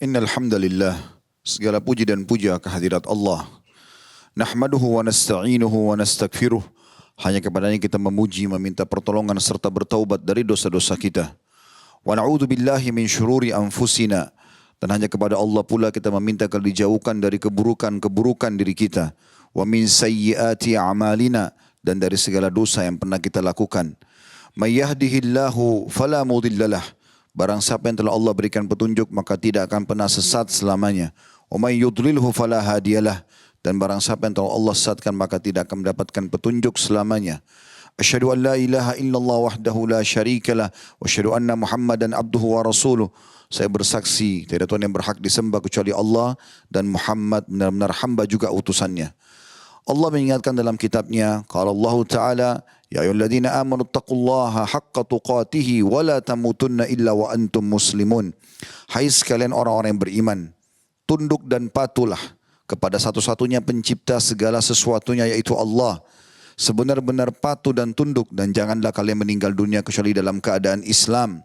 Innal hamdalillah, segala puji dan puja kehadirat Allah. Nahmaduhu wa nasta'inuhu wa nastaghfiruh. Hanya kepadanya kita memuji, meminta pertolongan serta bertaubat dari dosa-dosa kita. Wa na'udzu billahi min syururi anfusina. Dan hanya kepada Allah pula kita meminta agar dijauhkan dari keburukan-keburukan diri kita. Wa min sayyiati a'malina, dan dari segala dosa yang pernah kita lakukan. May yahdihillahu fala mudhillalah. Barang siapa yang telah Allah berikan petunjuk maka tidak akan pernah sesat selamanya. Wa may yudlilhu fala hadiyalah. Dan barang siapa yang telah Allah sesatkan maka tidak akan mendapatkan petunjuk selamanya. Asyhadu an la ilaha illallah wahdahu la syarikalah wa asyhadu anna Muhammadan abduhu wa rasuluh. Saya bersaksi tiada Tuhan yang berhak disembah kecuali Allah dan Muhammad benar-benar hamba juga utusannya. Allah mengingatkan dalam kitabnya, qala Allah Ta'ala, ya ayyuhalladzina amanu taqullaha haqqa tuqatihi wa la tamutunna illa wa antum muslimun. Hai sekalian orang-orang yang beriman, tunduk dan patuhlah kepada satu-satunya pencipta segala sesuatunya yaitu Allah. Sebenar-benar patuh dan tunduk, dan janganlah kalian meninggal dunia kecuali dalam keadaan Islam.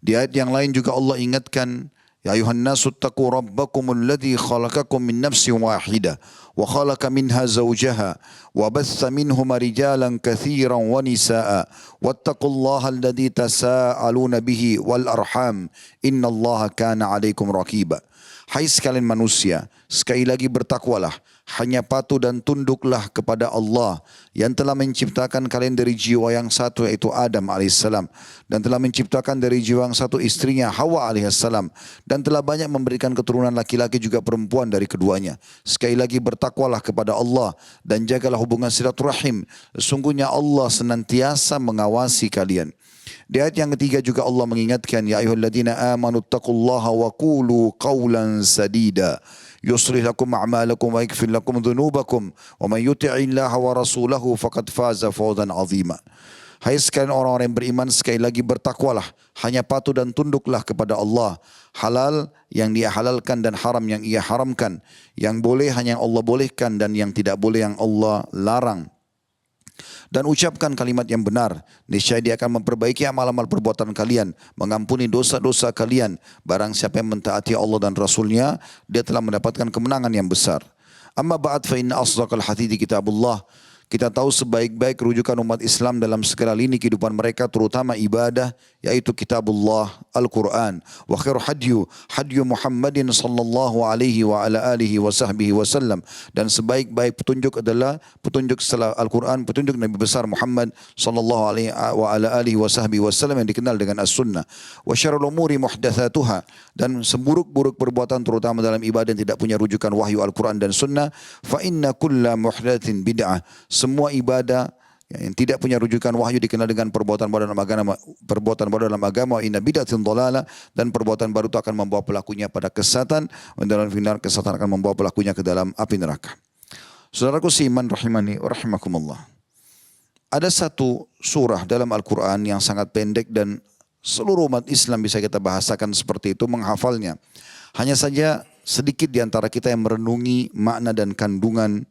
Di ayat yang lain juga Allah ingatkan, ya ayuhan nasu taqu rabbakumul ladzi khalaqakum min nafsin wahidah wa khalaqa minha zawjaha wa batha minhuma rijalan katsiran wa nisaa wattaqullaha alladzi tasaaluna bihi wal arham innallaha kana 'alaikum raqiba. Hai sekalian manusia, sekali lagi bertakwalah, hanya patuh dan tunduklah kepada Allah yang telah menciptakan kalian dari jiwa yang satu yaitu Adam alaihissalam, dan telah menciptakan dari jiwa yang satu istrinya Hawa alaihissalam, dan telah banyak memberikan keturunan laki-laki juga perempuan dari keduanya. Sekali lagi bertakwalah kepada Allah dan jagalah hubungan silaturahim. Sesungguhnya Allah senantiasa mengawasi kalian. Di ayat yang ketiga juga Allah mengingatkan, ya ayyuhalladzina amanu taqullaha wa qulu qawlan sadida yuslih lakum a'malakum wa yaghfir lakum dhunubakum wa man yuti'illaha wa rasulahu faqad faza fawzan 'azima. Hai sekalian orang-orang yang beriman, sekali lagi bertakwalah, hanya patuh dan tunduklah kepada Allah. Halal yang Dia halalkan dan haram yang Ia haramkan, yang boleh hanya yang Allah bolehkan dan yang tidak boleh yang Allah larang. Dan ucapkan kalimat yang benar, niscaya Dia akan memperbaiki amal-amal perbuatan kalian, mengampuni dosa-dosa kalian. Barang siapa yang mentaati Allah dan Rasulnya, dia telah mendapatkan kemenangan yang besar. Amma ba'd fa inna asdaqal hadithi kitabullah. Kita tahu sebaik-baik rujukan umat Islam dalam segala lini kehidupan mereka, terutama ibadah, yaitu kitabullah, Al-Quran. Wa khairu hadyu Muhammadin sallallahu alaihi wa ala alihi wa sahbihi wasallam. Dan sebaik-baik petunjuk adalah petunjuk setelah Al-Quran, petunjuk Nabi besar Muhammad sallallahu alaihi wa ala alihi wa sahbihi wasallam yang dikenal dengan as-sunnah. Wa syarrul umuri muhdatsatuha. Dan seburuk-buruk perbuatan terutama dalam ibadah yang tidak punya rujukan wahyu Al-Quran dan sunnah. Fa inna kulla muhdatsin bid'ah. Semua ibadah yang tidak punya rujukan wahyu dikenal dengan perbuatan baru dalam agama, inna bid'atin dhalalah, dan perbuatan baru itu akan membawa pelakunya pada kesesatan, dan dalam final kesesatan akan membawa pelakunya ke dalam api neraka. Saudaraku seiman rahimani wa rahimakumullah. Ada satu surah dalam Al-Quran yang sangat pendek dan seluruh umat Islam bisa kita bahasakan seperti itu, menghafalnya. Hanya saja sedikit di antara kita yang merenungi makna dan kandungan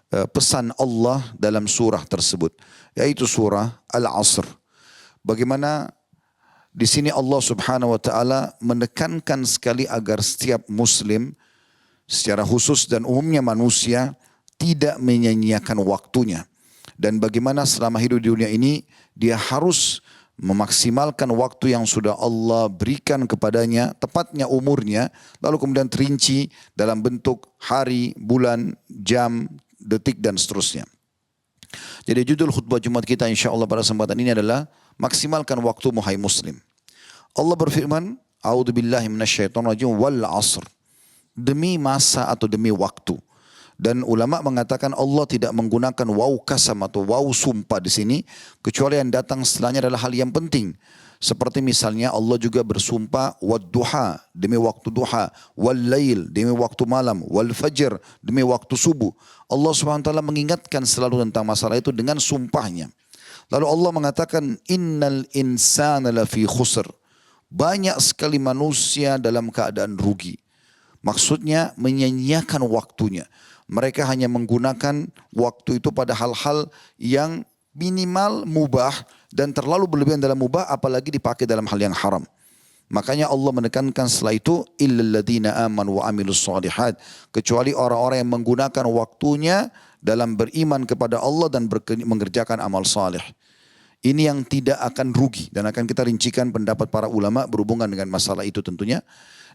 pesan Allah dalam surah tersebut, yaitu surah Al-Asr. Bagaimana di sini Allah Subhanahu wa taala menekankan sekali agar setiap muslim secara khusus dan umumnya manusia tidak menyia-nyiakan waktunya, dan bagaimana selama hidup di dunia ini dia harus memaksimalkan waktu yang sudah Allah berikan kepadanya, tepatnya umurnya, lalu kemudian terinci dalam bentuk hari, bulan, jam, detik dan seterusnya. Jadi judul khutbah Jumat kita insyaAllah pada kesempatan ini adalah maksimalkan waktumu hai muslim. Allah berfirman, a'udzubillahi minasyaitonirrajim wal 'asr. Demi masa atau demi waktu. Dan ulama mengatakan Allah tidak menggunakan waw kasam atau waw sumpah di sini, kecuali yang datang setelahnya adalah hal yang penting. Seperti misalnya Allah juga bersumpah wad-duha, demi waktu duha, wal-lail, demi waktu malam, wal-fajr, demi waktu subuh. Allah SWT mengingatkan selalu tentang masalah itu dengan sumpahnya. Lalu Allah mengatakan, innal insana lafi khusr. Banyak sekali manusia dalam keadaan rugi. Maksudnya menyia-nyiakan waktunya. Mereka hanya menggunakan waktu itu pada hal-hal yang minimal mubah dan terlalu berlebihan dalam mubah, apalagi dipakai dalam hal yang haram. Makanya Allah menekankan setelah itu illal ladzina amanu wa amilus shalihat, kecuali orang-orang yang menggunakan waktunya dalam beriman kepada Allah dan mengerjakan amal saleh. Ini yang tidak akan rugi dan akan kita rincikan pendapat para ulama berhubungan dengan masalah itu tentunya.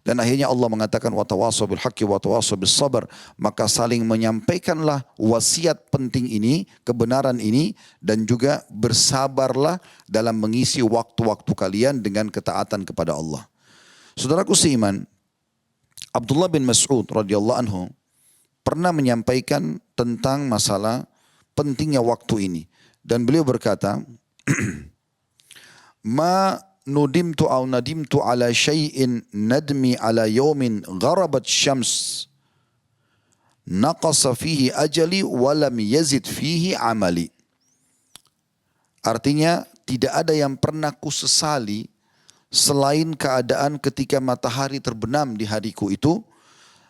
Dan akhirnya Allah mengatakan watawassaw bil haqqi watawassaw bis sabr, maka saling menyampaikanlah wasiat penting ini, kebenaran ini, dan juga bersabarlah dalam mengisi waktu-waktu kalian dengan ketaatan kepada Allah. Saudaraku seiman, Abdullah bin Mas'ud radhiyallahu anhu pernah menyampaikan tentang masalah pentingnya waktu ini, dan beliau berkata, ma nudimtu aw nadimtu ala syai'in nadmi ala yawmin gharabat syams naqasa fihi ajali wa lam yazid fihi amali. Artinya tidak ada yang pernah kusesali selain keadaan ketika matahari terbenam di hariku itu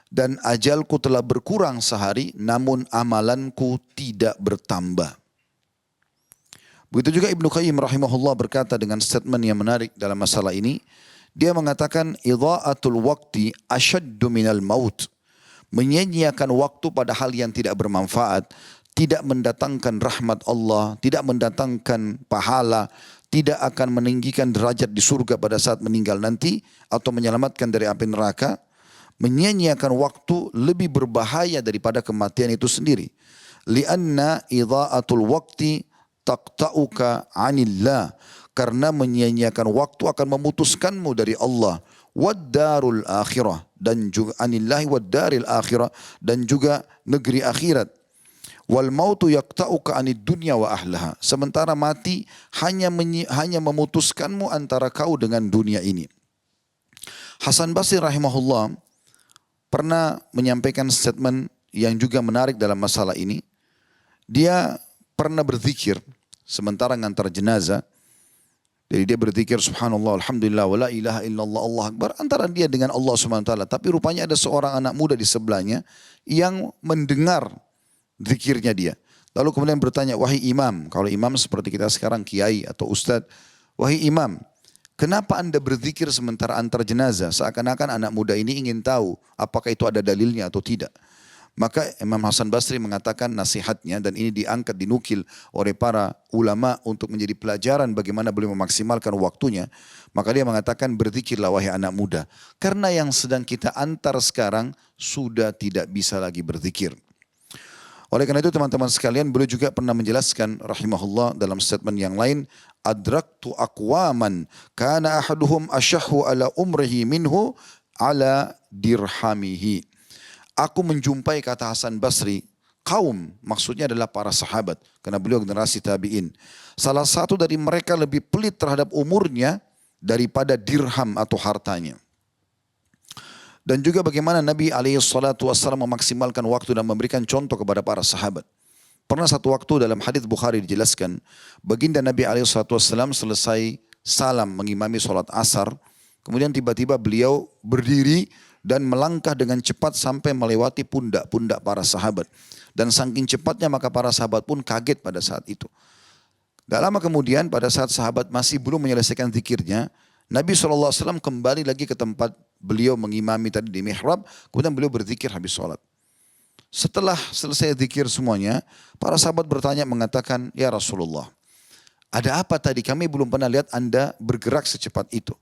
dan ajalku telah berkurang sehari namun amalanku tidak bertambah. Begitu juga Ibnu Qayyim rahimahullah berkata dengan statement yang menarik dalam masalah ini. Dia mengatakan, idha'atul waqti asyaddu minal maut. Menyia-nyiakan waktu pada hal yang tidak bermanfaat, tidak mendatangkan rahmat Allah, tidak mendatangkan pahala, tidak akan meninggikan derajat di surga pada saat meninggal nanti, atau menyelamatkan dari api neraka. Menyia-nyiakan waktu lebih berbahaya daripada kematian itu sendiri. Lianna idha'atul waqti taqta'uka 'anillah, karena menyia-nyiakan waktu akan memutuskanmu dari Allah, wad-darul akhirah, dan juga 'anillahi wad-daril akhirah, dan juga negeri akhirat. Wal mautu yaqta'uka 'anid dunya wa ahlaha, sementara mati hanya memutuskanmu antara kau dengan dunia ini. Hasan Basri rahimahullah pernah menyampaikan statement yang juga menarik dalam masalah ini. Dia pernah berzikir sementara ngantar jenazah. Jadi dia berzikir subhanallah, alhamdulillah, wa la ilaha illallah, Allah akbar, antara dia dengan Allah SWT. Tapi rupanya ada seorang anak muda di sebelahnya yang mendengar zikirnya dia. Lalu kemudian bertanya, wahai imam, kalau imam seperti kita sekarang kiai atau ustadz, wahai imam, kenapa anda berzikir sementara antar jenazah? Seakan-akan anak muda ini ingin tahu apakah itu ada dalilnya atau tidak. Maka Imam Hasan Basri mengatakan nasihatnya, dan ini diangkat, dinukil oleh para ulama untuk menjadi pelajaran bagaimana beliau memaksimalkan waktunya. Maka dia mengatakan, berzikirlah wahai anak muda, karena yang sedang kita antar sekarang sudah tidak bisa lagi berzikir. Oleh karena itu teman-teman sekalian, beliau juga pernah menjelaskan rahimahullah dalam statement yang lain, adraktu aqwaman kana ahaduhum ashahhu ala umrihi minhu ala dirhamihi. Aku menjumpai, kata Hasan Basri, kaum, maksudnya adalah para sahabat, karena beliau generasi tabi'in. Salah satu dari mereka lebih pelit terhadap umurnya daripada dirham atau hartanya. Dan juga bagaimana Nabi SAW memaksimalkan waktu dan memberikan contoh kepada para sahabat. Pernah satu waktu dalam hadis Bukhari dijelaskan, baginda Nabi SAW selesai salam mengimami sholat asar, kemudian tiba-tiba beliau berdiri dan melangkah dengan cepat sampai melewati pundak-pundak para sahabat. Dan saking cepatnya maka para sahabat pun kaget pada saat itu. Tak lama kemudian pada saat sahabat masih belum menyelesaikan zikirnya, Nabi SAW kembali lagi ke tempat beliau mengimami tadi di mihrab, kemudian beliau berzikir habis sholat. Setelah selesai zikir semuanya, para sahabat bertanya mengatakan, ya Rasulullah, ada apa tadi? Kami belum pernah lihat anda bergerak secepat itu.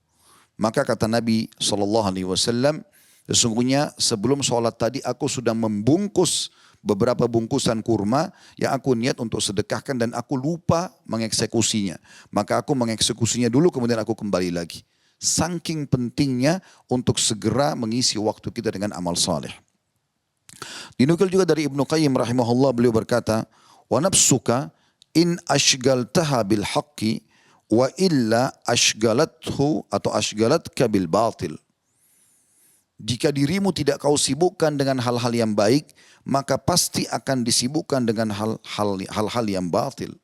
Maka kata Nabi SAW, sesungguhnya sebelum sholat tadi aku sudah membungkus beberapa bungkusan kurma yang aku niat untuk sedekahkan dan aku lupa mengeksekusinya. Maka aku mengeksekusinya dulu kemudian aku kembali lagi. Saking pentingnya untuk segera mengisi waktu kita dengan amal saleh. Dinukil juga dari Ibnu Qayyim rahimahullah, beliau berkata, wa nafsuka in ashgaltaha bil haqqi wa illa ashgalathu atau ashgalatka bil batil. Jika dirimu tidak kau sibukkan dengan hal-hal yang baik, maka pasti akan disibukkan dengan hal-hal yang batil.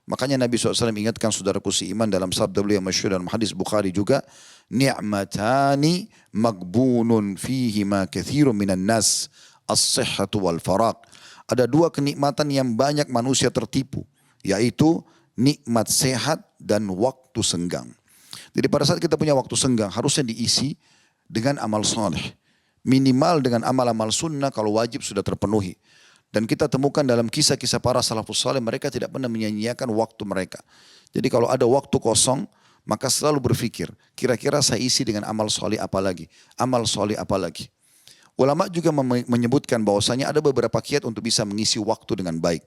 Makanya Nabi SAW ingatkan saudaraku seiman dalam sabda beliau masyhur dalam hadis Bukhari juga, ni'matani magbunun fihima katsirun minan nas, as-sihhatu wal faraq. Ada dua kenikmatan yang banyak manusia tertipu, yaitu nikmat sehat dan waktu senggang. Jadi pada saat kita punya waktu senggang harusnya diisi dengan amal soleh. Minimal dengan amal-amal sunnah kalau wajib sudah terpenuhi. Dan kita temukan dalam kisah-kisah para salafus saleh mereka tidak pernah menyia-nyiakan waktu mereka. Jadi kalau ada waktu kosong maka selalu berpikir kira-kira saya isi dengan amal soleh apa lagi. Amal soleh apa lagi. Ulama juga menyebutkan bahwasanya ada beberapa kiat untuk bisa mengisi waktu dengan baik.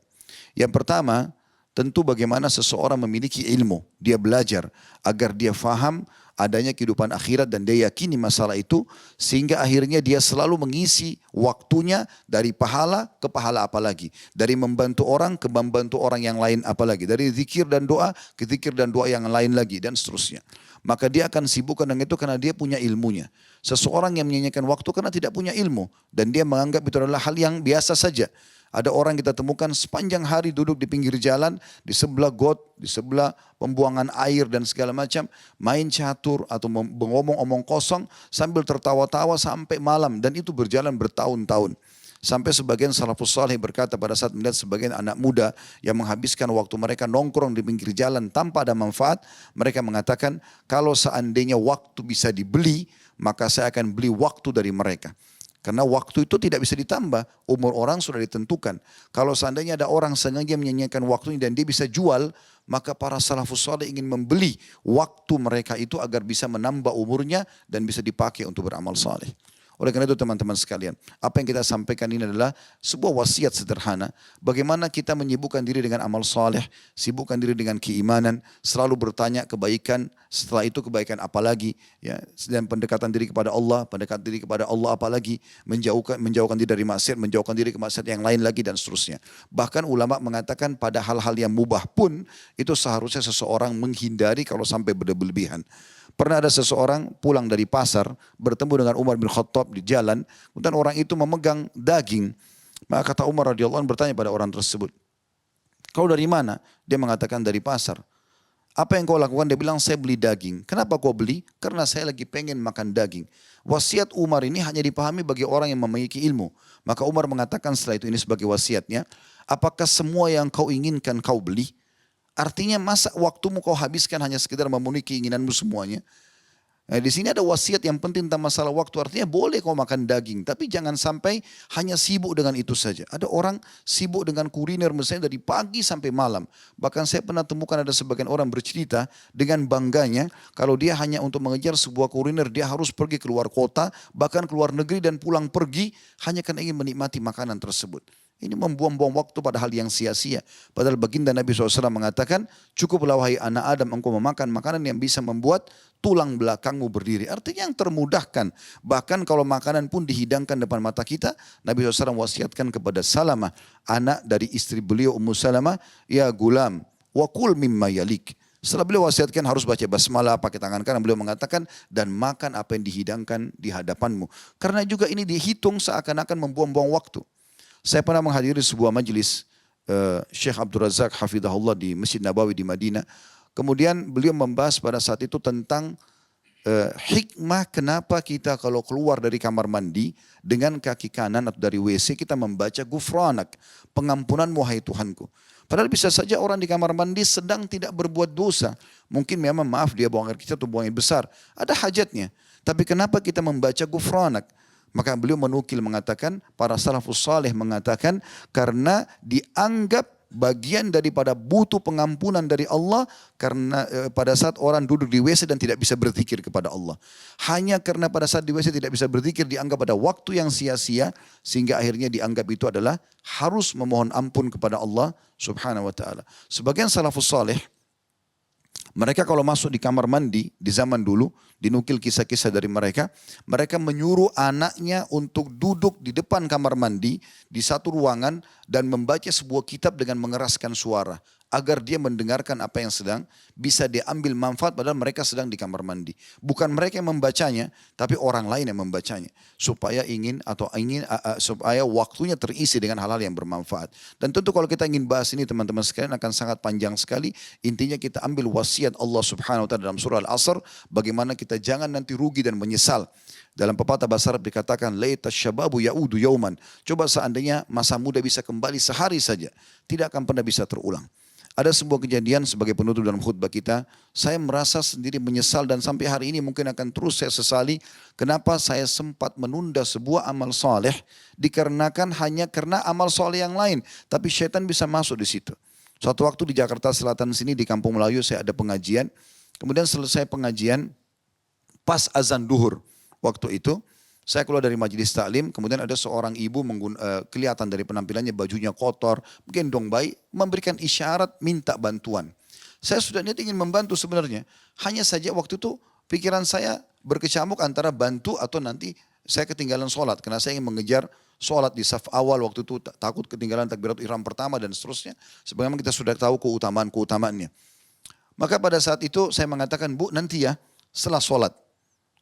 Yang pertama tentu bagaimana seseorang memiliki ilmu. Dia belajar agar dia faham adanya kehidupan akhirat dan dia yakini masalah itu sehingga akhirnya dia selalu mengisi waktunya dari pahala ke pahala apalagi, dari membantu orang ke membantu orang yang lain apalagi, dari zikir dan doa ke zikir dan doa yang lain lagi dan seterusnya. Maka dia akan sibukkan dengan itu karena dia punya ilmunya. Seseorang yang menyanyikan waktu karena tidak punya ilmu dan dia menganggap itu adalah hal yang biasa saja. Ada orang kita temukan sepanjang hari duduk di pinggir jalan, di sebelah got, di sebelah pembuangan air dan segala macam, main catur atau ngomong-omong kosong sambil tertawa-tawa sampai malam dan itu berjalan bertahun-tahun. Sampai sebagian salafus saleh berkata pada saat melihat sebagian anak muda yang menghabiskan waktu mereka nongkrong di pinggir jalan tanpa ada manfaat, mereka mengatakan kalau seandainya waktu bisa dibeli, maka saya akan beli waktu dari mereka. Karena waktu itu tidak bisa ditambah, umur orang sudah ditentukan. Kalau seandainya ada orang sengaja menyanyikan waktunya dan dia bisa jual, maka para salafus saleh ingin membeli waktu mereka itu agar bisa menambah umurnya dan bisa dipakai untuk beramal saleh. Oleh karena itu teman-teman sekalian, apa yang kita sampaikan ini adalah sebuah wasiat sederhana. Bagaimana kita menyibukkan diri dengan amal saleh, sibukkan diri dengan keimanan, selalu bertanya kebaikan, setelah itu kebaikan apa lagi, ya, dan pendekatan diri kepada Allah, pendekatan diri kepada Allah apa lagi, menjauhkan diri dari maksiat, menjauhkan diri ke maksiat yang lain lagi dan seterusnya. Bahkan ulama mengatakan pada hal-hal yang mubah pun itu seharusnya seseorang menghindari kalau sampai berlebihan. Pernah ada seseorang pulang dari pasar bertemu dengan Umar bin Khattab di jalan, kemudian orang itu memegang daging. Maka kata Umar radhiyallahu anhu bertanya pada orang tersebut, "Kau dari mana?" Dia mengatakan dari pasar. "Apa yang kau lakukan?" Dia bilang, "Saya beli daging." "Kenapa kau beli?" "Karena saya lagi pengen makan daging." Wasiat Umar ini hanya dipahami bagi orang yang memiliki ilmu. Maka Umar mengatakan setelah itu ini sebagai wasiatnya, "Apakah semua yang kau inginkan kau beli?" Artinya masa waktumu kau habiskan hanya sekedar memenuhi keinginanmu semuanya. Nah, di sini ada wasiat yang penting tentang masalah waktu. Artinya boleh kau makan daging, tapi jangan sampai hanya sibuk dengan itu saja. Ada orang sibuk dengan kuliner misalnya dari pagi sampai malam. Bahkan saya pernah temukan ada sebagian orang bercerita dengan bangganya kalau dia hanya untuk mengejar sebuah kuliner dia harus pergi keluar kota, bahkan keluar negeri dan pulang pergi hanya karena ingin menikmati makanan tersebut. Ini membuang-buang waktu pada hal yang sia-sia. Padahal baginda Nabi SAW mengatakan, cukuplah wahai anak Adam engkau memakan makanan yang bisa membuat tulang belakangmu berdiri. Artinya yang termudahkan. Bahkan kalau makanan pun dihidangkan depan mata kita, Nabi SAW wasiatkan kepada Salamah, anak dari istri beliau Ummu Salamah, ya gulam, wa kul mimma yalik. Setelah beliau wasiatkan harus baca basmalah pakai tangan kanan, beliau mengatakan dan makan apa yang dihidangkan di hadapanmu. Karena juga ini dihitung seakan-akan membuang-buang waktu. Saya pernah menghadiri sebuah majelis Syekh Abdul Razak hafizahullah di Masjid Nabawi di Madinah. Kemudian beliau membahas pada saat itu tentang hikmah kenapa kita kalau keluar dari kamar mandi dengan kaki kanan atau dari WC kita membaca gufranak, pengampunanmu hai Tuhanku. Padahal bisa saja orang di kamar mandi sedang tidak berbuat dosa. Mungkin memang maaf dia buang air kecil atau buang air besar. Ada hajatnya. Tapi kenapa kita membaca gufranak? Maka beliau menukil mengatakan, para salafus saleh mengatakan, karena dianggap bagian daripada butuh pengampunan dari Allah karena pada saat orang duduk di WC dan tidak bisa berzikir kepada Allah. Hanya karena pada saat di WC tidak bisa berzikir dianggap ada waktu yang sia-sia sehingga akhirnya dianggap itu adalah harus memohon ampun kepada Allah Subhanahu wa taala. Sebagian salafus saleh mereka kalau masuk di kamar mandi di zaman dulu, dinukil kisah-kisah dari mereka, mereka menyuruh anaknya untuk duduk di depan kamar mandi di satu ruangan dan membaca sebuah kitab dengan mengeraskan suara. Agar dia mendengarkan apa yang sedang bisa diambil manfaat padahal mereka sedang di kamar mandi. Bukan mereka yang membacanya, tapi orang lain yang membacanya. Supaya supaya waktunya terisi dengan hal-hal yang bermanfaat. Dan tentu kalau kita ingin bahas ini teman-teman sekalian akan sangat panjang sekali. Intinya kita ambil wasiat Allah Subhanahu wa taala dalam surah Al-Asr. Bagaimana kita jangan nanti rugi dan menyesal. Dalam pepatah bahasa Arab dikatakan laita syababu yaudu yauman. Coba seandainya masa muda bisa kembali sehari saja, tidak akan pernah bisa terulang. Ada sebuah kejadian sebagai penutup dalam khutbah kita, saya merasa sendiri menyesal dan sampai hari ini mungkin akan terus saya sesali kenapa saya sempat menunda sebuah amal soleh dikarenakan hanya karena amal soleh yang lain, tapi syaitan bisa masuk di situ. Suatu waktu di Jakarta Selatan sini di Kampung Melayu saya ada pengajian, kemudian selesai pengajian pas azan duhur waktu itu. Saya keluar dari majelis taklim, kemudian ada seorang ibu kelihatan dari penampilannya bajunya kotor, gendong bayi, memberikan isyarat minta bantuan. Saya sudah niat ingin membantu sebenarnya, hanya saja waktu itu pikiran saya berkecamuk antara bantu atau nanti saya ketinggalan sholat, karena saya ingin mengejar sholat di saf awal waktu itu, takut ketinggalan takbiratul ihram pertama dan seterusnya, sebagaimana kita sudah tahu keutamaannya. Maka pada saat itu saya mengatakan, Bu nanti ya setelah sholat.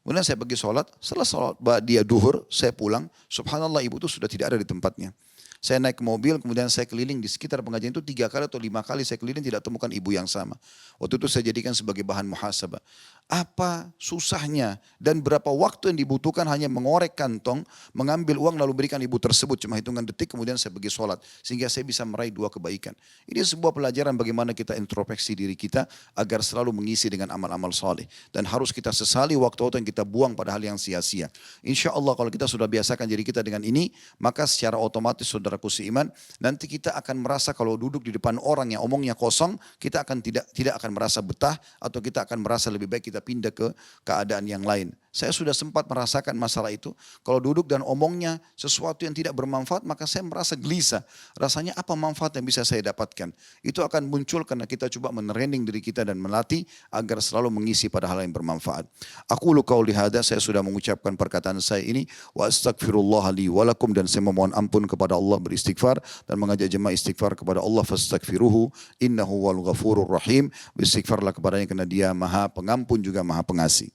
Kemudian saya pergi sholat, setelah sholat dia duhur, saya pulang, subhanallah ibu itu sudah tidak ada di tempatnya. Saya naik ke mobil, kemudian saya keliling di sekitar pengajian itu 3 kali atau 5 kali saya keliling tidak temukan ibu yang sama. Waktu itu saya jadikan sebagai bahan muhasabah. Apa susahnya dan berapa waktu yang dibutuhkan hanya mengorek kantong, mengambil uang lalu berikan ibu tersebut cuma hitungan detik kemudian saya pergi sholat. Sehingga saya bisa meraih 2 kebaikan. Ini sebuah pelajaran bagaimana kita introspeksi diri kita agar selalu mengisi dengan amal-amal saleh. Dan harus kita sesali waktu-waktu yang kita buang pada hal yang sia-sia. Insya Allah kalau kita sudah biasakan diri kita dengan ini, maka secara otomatis saudaraku seiman, nanti kita akan merasa kalau duduk di depan orang yang omongnya kosong, kita akan tidak akan merasa betah atau kita akan merasa lebih baik kita pindah ke keadaan yang lain. Saya sudah sempat merasakan masalah itu. Kalau duduk dan omongnya sesuatu yang tidak bermanfaat, maka saya merasa gelisah. Rasanya apa manfaat yang bisa saya dapatkan? Itu akan muncul karena kita coba menerending diri kita dan melatih agar selalu mengisi pada hal yang bermanfaat. Aku qauli hadza, saya sudah mengucapkan perkataan saya ini. Wa astaghfirullah li walakum, dan saya memohon ampun kepada Allah, beristighfar dan mengajak jemaah istighfar kepada Allah. Fastaghfiruhu innahu wal ghafurur rahim. Beristighfarlah kepadanya karena dia maha pengampun juga maha pengasih.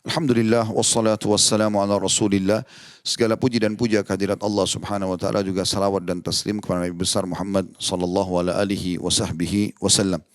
Alhamdulillah wassalatu wassalamu ala rasulillah. Segala puji dan puja kehadirat Allah subhanahu wa ta'ala, juga salawat dan taslim kepada Nabi besar Muhammad sallallahu alaihi wasallam.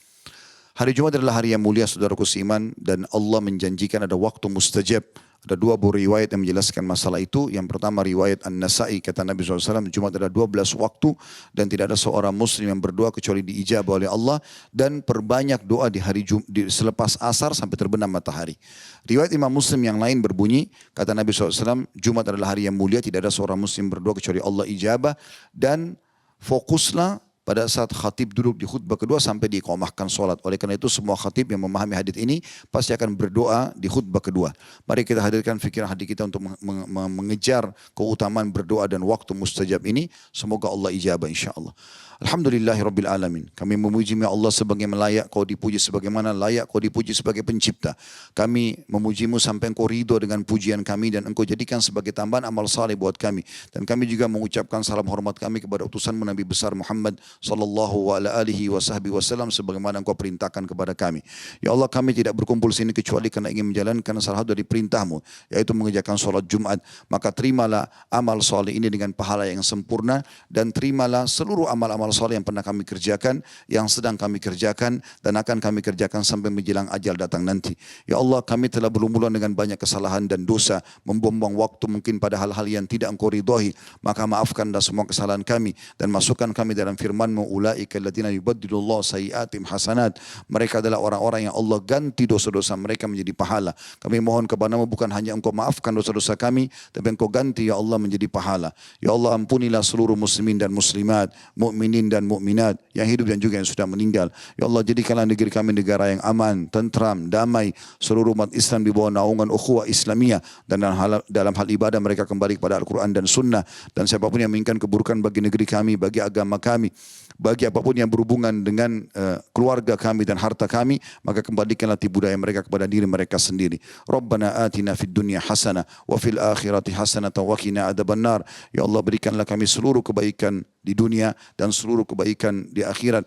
Hari Jumat adalah hari yang mulia saudaraku seiman, dan Allah menjanjikan ada waktu mustajab. Ada 2 buah riwayat yang menjelaskan masalah itu. Yang pertama riwayat An-Nasai, kata Nabi SAW, Jumat ada 12 waktu dan tidak ada seorang muslim yang berdoa kecuali diijabah oleh Allah, dan perbanyak doa di hari selepas asar sampai terbenam matahari. Riwayat Imam Muslim yang lain berbunyi, kata Nabi SAW, Jumat adalah hari yang mulia, tidak ada seorang muslim berdoa kecuali Allah ijabah, dan fokuslah pada saat khatib duduk di khutbah kedua sampai diiqamahkan solat. Oleh karena itu semua khatib yang memahami hadits ini pasti akan berdoa di khutbah kedua. Mari kita hadirkan fikiran hati kita untuk mengejar keutamaan berdoa dan waktu mustajab ini. Semoga Allah ijabah insyaAllah. Alhamdulillahirabbil alamin. Kami memuji Allah sebagai layak kau dipuji, sebagaimana layak kau dipuji sebagai pencipta. Kami memujimu sampai engkau ridho dengan pujian kami dan engkau jadikan sebagai tambahan amal saleh buat kami. Dan kami juga mengucapkan salam hormat kami kepada utusanmu Nabi besar Muhammad sallallahu alaihi wasallam sebagaimana engkau perintahkan kepada kami. Ya Allah, kami tidak berkumpul sini kecuali karena ingin menjalankan salah satu dari perintahmu, yaitu mengerjakan sholat Jumat. Maka terimalah amal saleh ini dengan pahala yang sempurna, dan terimalah seluruh amal-amal saleh yang pernah kami kerjakan, yang sedang kami kerjakan, dan akan kami kerjakan sampai menjelang ajal datang nanti. Ya Allah, kami telah berlumuran dengan banyak kesalahan dan dosa, membuang-buang waktu mungkin pada hal-hal yang tidak engkau ridhoi. Maka maafkanlah semua kesalahan kami dan masukkan kami dalam firman-Mu, ulaika alladziina yubaddilullahu sayyi'atihim hasanat. Mereka adalah orang-orang yang Allah ganti dosa-dosa mereka menjadi pahala. Kami mohon kepada-Mu bukan hanya engkau maafkan dosa-dosa kami, tapi engkau ganti ya Allah menjadi pahala. Ya Allah, ampunilah seluruh muslimin dan muslimat, mukminin dan mukminat yang hidup dan juga yang sudah meninggal. Ya Allah, jadikanlah negeri kami negara yang aman, tentram, damai, seluruh umat Islam di bawah naungan ukhuwah Islamiyah, dan dalam hal ibadah mereka kembali kepada Al-Quran dan Sunnah. Dan siapapun yang menginginkan keburukan bagi negeri kami, bagi agama kami, bagi apapun yang berhubungan dengan keluarga kami dan harta kami, maka kembalikanlah tipu daya mereka kepada diri mereka sendiri. Rabbana atina fid dunya hasanah wa fil akhirati hasanah wa qina adzabannar. Ya Allah, berikanlah kami seluruh kebaikan di dunia dan seluruh kebaikan di akhirat,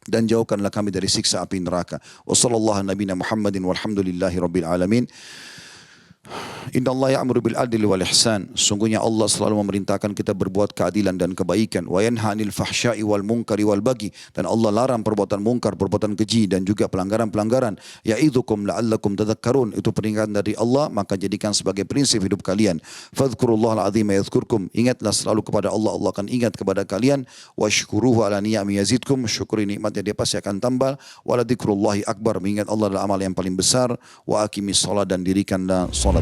dan jauhkanlah kami dari siksa api neraka. Wa sallallahu nabiyana Muhammadin walhamdulillahi rabbil alamin. Inna Allah ya'muru bil adli wal ihsan. Sungguhnya Allah selalu memerintahkan kita berbuat keadilan dan kebaikan. Wa yanha 'anil fahsya'i wal munkari wal baghi. Dan Allah larang perbuatan mungkar, perbuatan keji dan juga pelanggaran-pelanggaran. Ya'idzukum la'allakum tadhakkarun. Itu peringatan dari Allah, maka jadikan sebagai prinsip hidup kalian. Fadhkurullahal 'azima yadhkurkum. Ingatlah selalu kepada Allah, Allah akan ingat kepada kalian. Washkuruhu 'ala ni'ami yazidkum. Syukuri nikmatnya, dia pasti akan tambah. Wa la dzikrullahi akbar. Mengingat Allah adalah amal yang paling besar. Wa aqimis shalah, dan dirikanlah salat.